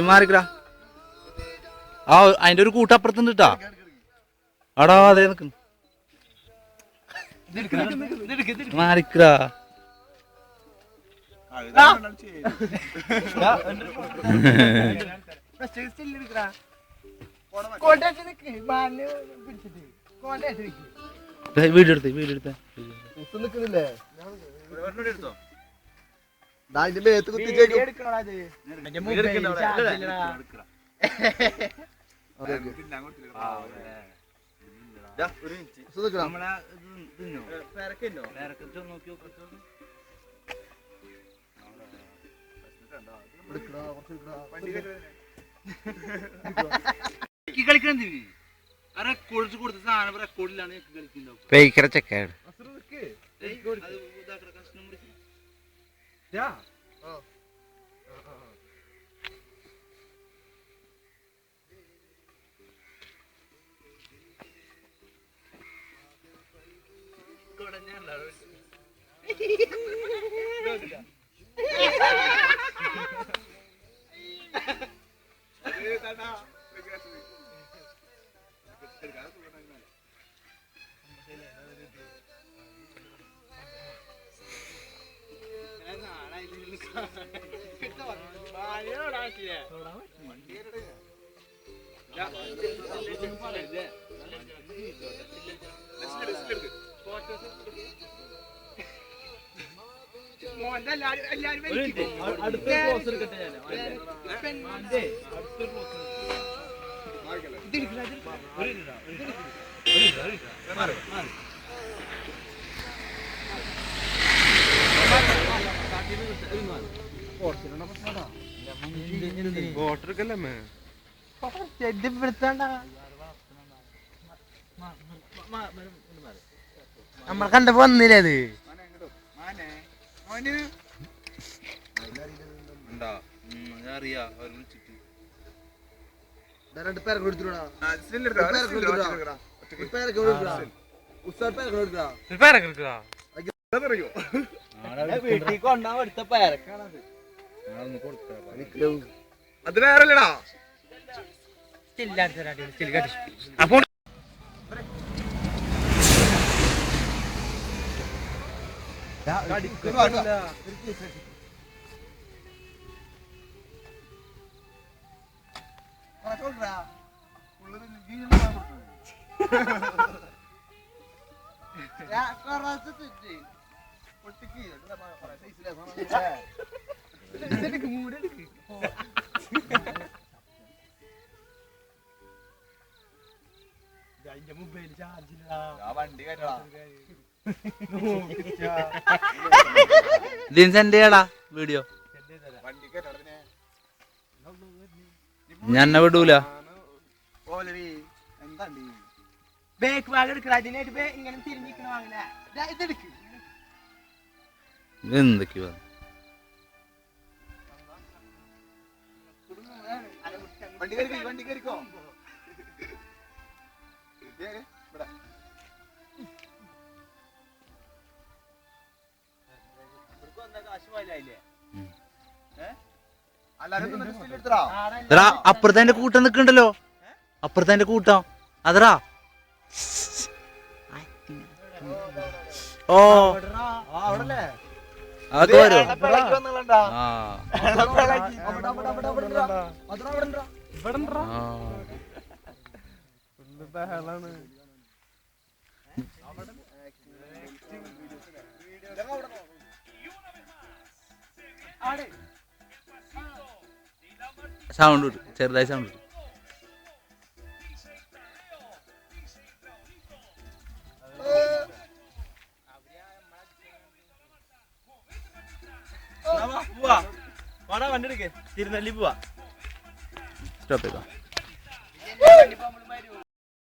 മാറിക്കടാ. ആ അതിന്റെ ഒരു കൂട്ടപ്പുറത്തുണ്ട് കേട്ടാ. അടാ അതെ നിക്കുന്നു. മാറിക്കടാ. വീഡിയോ എടുത്തേ കളിക്കണെന്തിന് റെക്കോർഡ് കൊടുത്ത സാധനം റെക്കോർഡിലാണ് കളിക്കുന്നത്. ചെക്കാണ് നമ്മൾ കണ്ടപ്പോ വന്നില്ലേ അത് വീട്ടിൽ കൊണ്ടാ എടുത്ത പേരക്കാണത്. അത് വേറെല്ലടാ. അപ്പൊ മൊബൈൽ ചാർജിലാ വീഡിയോ ഞാൻ വിടൂല. എന്തൊക്കെയാ അപ്പുറത്തെ കൂട്ടം നിക്കണ്ടല്ലോ. അപ്പുറത്തെ കൂട്ടം അതറാ. ഓ അതൊക്കെ വരും. സൗണ്ട് കിട്ടും, ചെറുതായി സൗണ്ട് കിട്ടും. വണ്ടി എടുക്കേ തിരുനെല്ലി പോവാ. സ്റ്റോപ്പ് ചെയ്തോ.